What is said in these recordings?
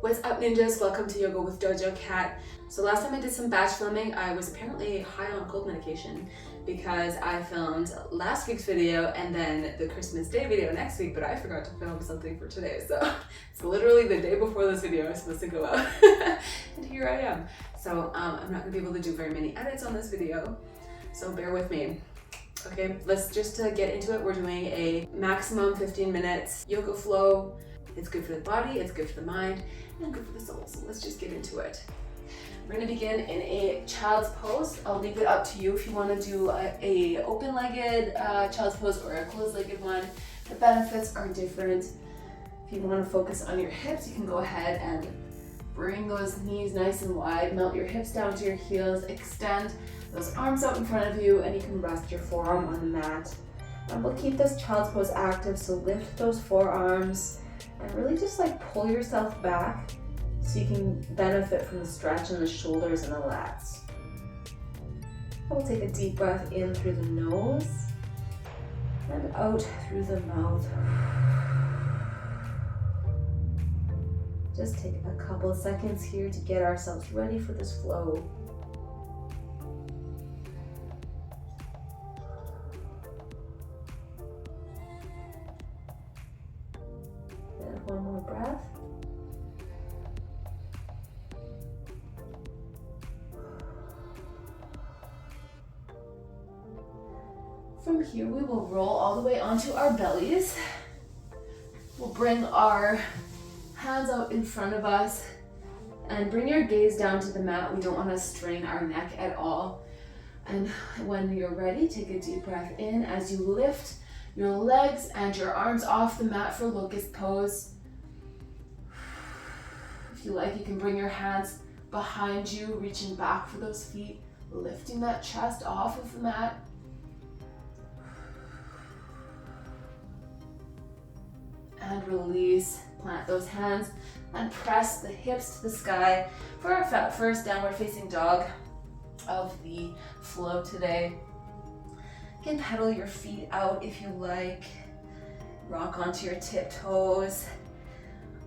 What's up, ninjas? Welcome to Yoga with Dojo Cat. So last time I did some batch filming, I was apparently high on cold medication because I filmed last week's video and then the Christmas Day video next week, but I forgot to film something for today. So it's literally the day before this video is supposed to go out. And here I am. So I'm not gonna be able to do very many edits on this video, so bear with me. Okay, let's just get into it. We're doing a maximum 15 minutes yoga flow. It's good for the body, it's good for the mind, and good for the soul. So let's just get into it. We're gonna begin in a child's pose. I'll leave it up to you if you wanna do a open-legged child's pose or a closed-legged one. The benefits are different. If you wanna focus on your hips, you can go ahead and bring those knees nice and wide, melt your hips down to your heels, extend those arms out in front of you, and you can rest your forearm on the mat. And we'll keep this child's pose active, so lift those forearms and really just like pull yourself back so you can benefit from the stretch in the shoulders and the lats. We'll take a deep breath in through the nose and out through the mouth. Just take a couple of seconds here to get ourselves ready for this flow. One more breath. From here, we will roll all the way onto our bellies. We'll bring our hands out in front of us and bring your gaze down to the mat. We don't want to strain our neck at all. And when you're ready, take a deep breath in as you lift your legs and your arms off the mat for locust pose. If you like, you can bring your hands behind you, reaching back for those feet, lifting that chest off of the mat. And release, plant those hands and press the hips to the sky for our first downward facing dog of the flow today. You can pedal your feet out if you like, rock onto your tiptoes,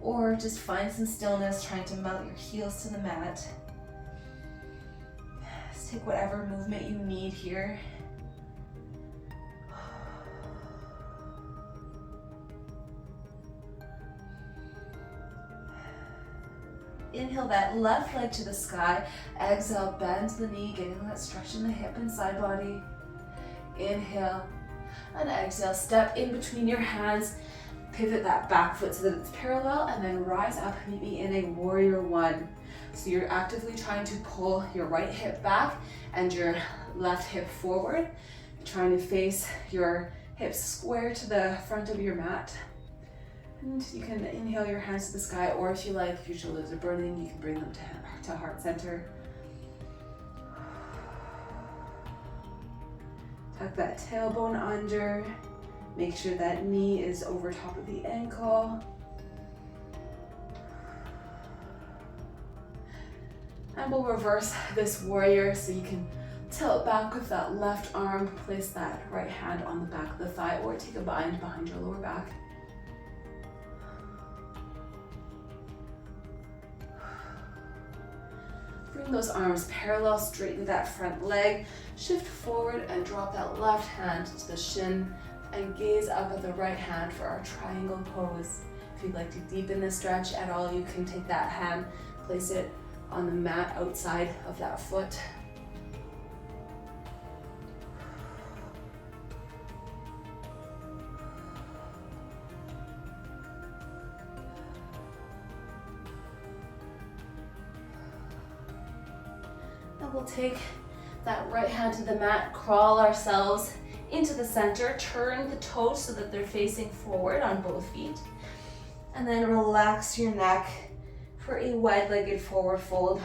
or just find some stillness trying to mount your heels to the mat. Just take whatever movement you need here. Inhale that left leg to the sky. Exhale, bend the knee, getting that stretch in the hip and side body. Inhale and exhale, step in between your hands, pivot that back foot so that it's parallel, and then rise up, meet me in a warrior one. So you're actively trying to pull your right hip back and your left hip forward, trying to face your hips square to the front of your mat. And you can inhale your hands to the sky, or if you like, if your shoulders are burning, you can bring them to heart center. Tuck that tailbone under. Make sure that knee is over top of the ankle. And we'll reverse this warrior so you can tilt back with that left arm, place that right hand on the back of the thigh, or take a bind behind your lower back. Bring those arms parallel, straighten that front leg, shift forward and drop that left hand to the shin and gaze up at the right hand for our triangle pose. If you'd like to deepen the stretch at all, you can take that hand, place it on the mat outside of that foot. We'll take that right hand to the mat, crawl ourselves into the center, turn the toes so that they're facing forward on both feet, and then relax your neck for a wide-legged forward fold.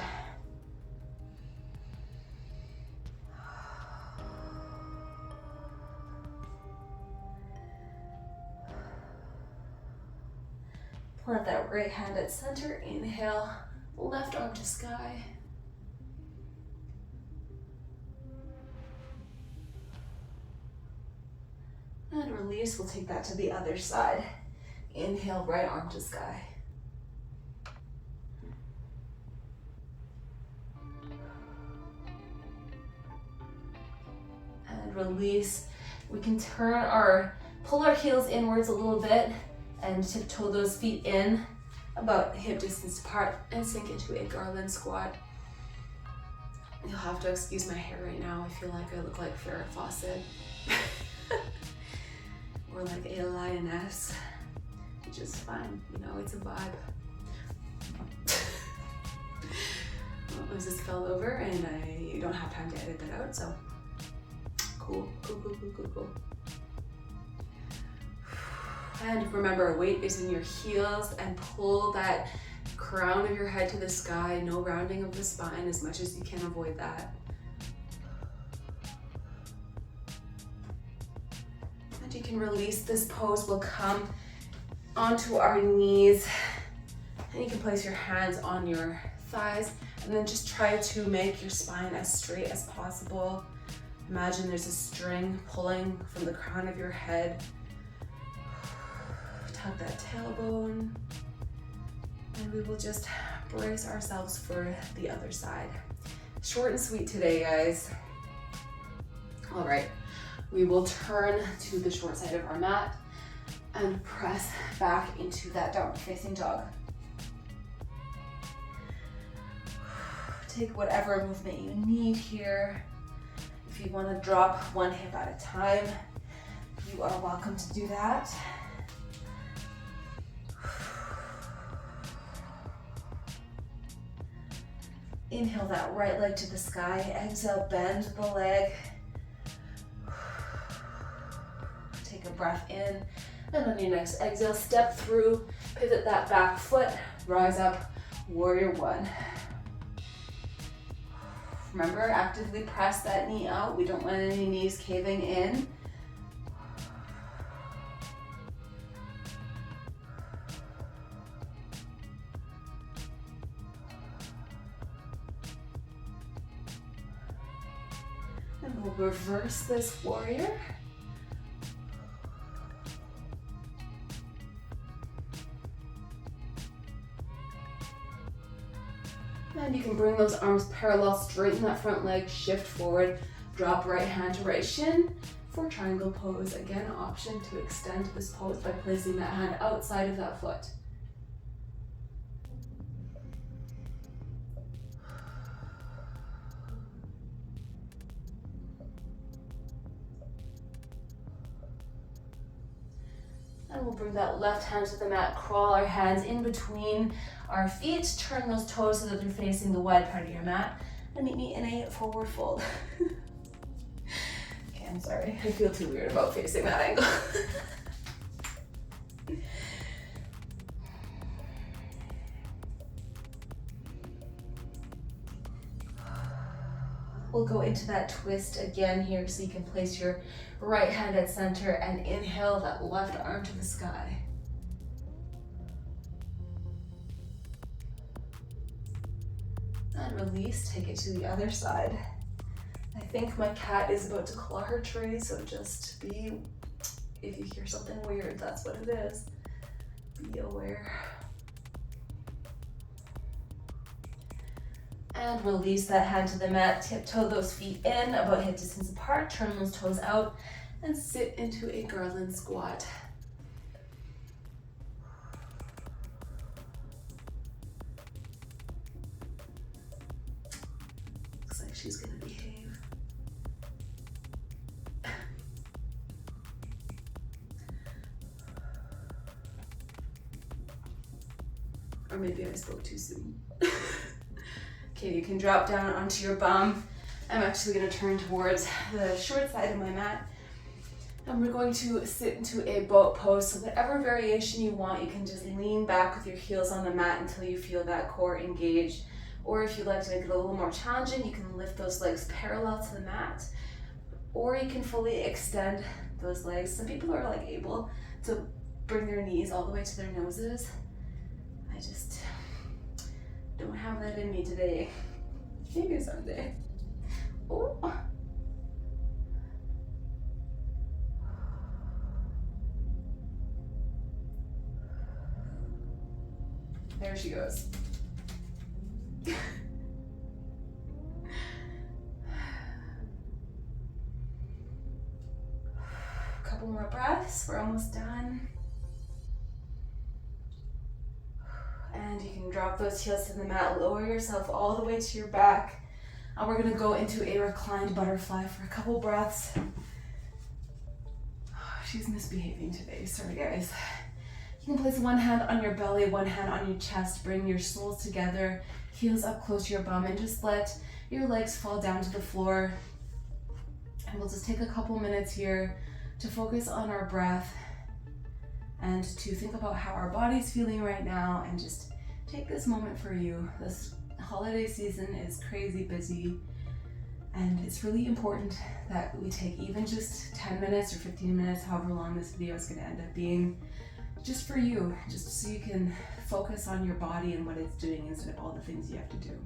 Plant that right hand at center, inhale, left arm to sky. And release, we'll take that to the other side. Inhale, right arm to sky. release. We can pull our heels inwards a little bit and tiptoe those feet in about hip distance apart and sink into a garland squat. You'll have to excuse my hair right now. I feel like I look like Farrah Fawcett or like a lioness, which is fine, you know, it's a vibe. Well, I just fell over and I don't have time to edit that out, so cool. And remember, weight is in your heels, and pull that crown of your head to the sky. No rounding of the spine, as much as you can avoid that. And you can release this pose. We'll come onto our knees, and you can place your hands on your thighs, and then just try to make your spine as straight as possible. Imagine there's a string pulling from the crown of your head. Tuck that tailbone, and we will just brace ourselves for the other side. Short and sweet today, guys. All right, we will turn to the short side of our mat and press back into that downward facing dog. Take whatever movement you need here. If you want to drop one hip at a time, you are welcome to do that. Inhale that right leg to the sky. Exhale, bend the leg. Take a breath in. And on your next exhale, step through, pivot that back foot, rise up, warrior one. Remember, actively press that knee out. We don't want any knees caving in. And we'll reverse this warrior. And you can bring those arms parallel, straighten that front leg, shift forward, drop right hand to right shin for triangle pose. Again, option to extend this pose by placing that hand outside of that foot. And we'll bring that left hand to the mat, crawl our hands in between our feet, turn those toes so that they're facing the wide part of your mat, and meet me in a forward fold. Okay, I'm sorry, I feel too weird about facing that angle. We'll go into that twist again here, so you can place your right hand at center and inhale that left arm to the sky. And release, take it to the other side. I think my cat is about to claw her tree, so just be, if you hear something weird, that's what it is. Be aware. And release that hand to the mat, tiptoe those feet in, about hip distance apart, turn those toes out, and sit into a garland squat. Looks like she's gonna behave. Or maybe I spoke too soon. Okay, you can drop down onto your bum. I'm actually gonna turn towards the short side of my mat. And we're going to sit into a boat pose. So whatever variation you want, you can just lean back with your heels on the mat until you feel that core engage. Or if you'd like to make it a little more challenging, you can lift those legs parallel to the mat. Or you can fully extend those legs. Some people are like able to bring their knees all the way to their noses. I just don't have that in me today. Maybe someday. Oh. There she goes. We're almost done. And you can drop those heels to the mat, lower yourself all the way to your back. And we're gonna go into a reclined butterfly for a couple breaths. She's misbehaving today, sorry guys. You can place one hand on your belly, one hand on your chest, bring your soles together, heels up close to your bum, and just let your legs fall down to the floor. And we'll just take a couple minutes here to focus on our breath and to think about how our body's feeling right now, and just take this moment for you. This holiday season is crazy busy, and it's really important that we take even just 10 minutes or 15 minutes, however long this video is going to end up being, just for you, just so you can focus on your body and what it's doing instead of all the things you have to do.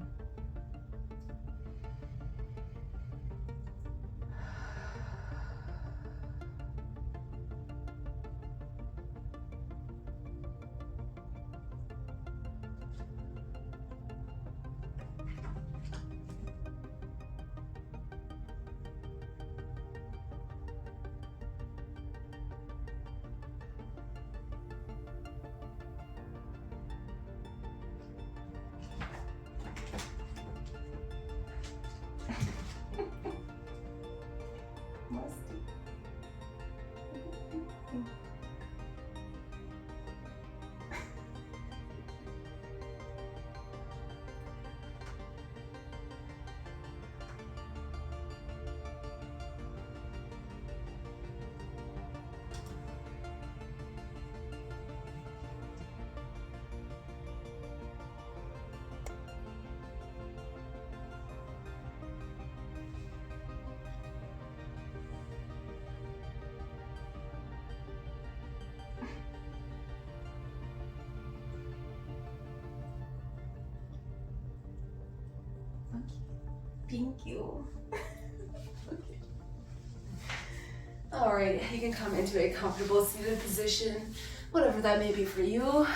Thank you. Okay. All right, you can come into a comfortable seated position, whatever that may be for you.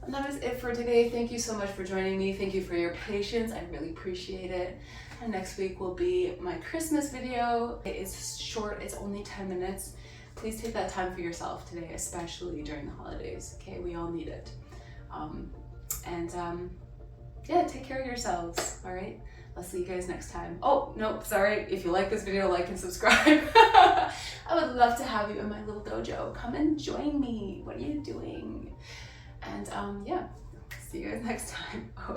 And that is it for today. Thank you so much for joining me. Thank you for your patience. I really appreciate it. And next week will be my Christmas video. It is short, it's only 10 minutes. Please take that time for yourself today, especially during the holidays. Okay, we all need it. Yeah, take care of yourselves, all right? I'll see you guys next time. Oh, no, sorry. If you like this video, like and subscribe. I would love to have you in my little dojo. Come and join me. What are you doing? And yeah, see you guys next time. Oh,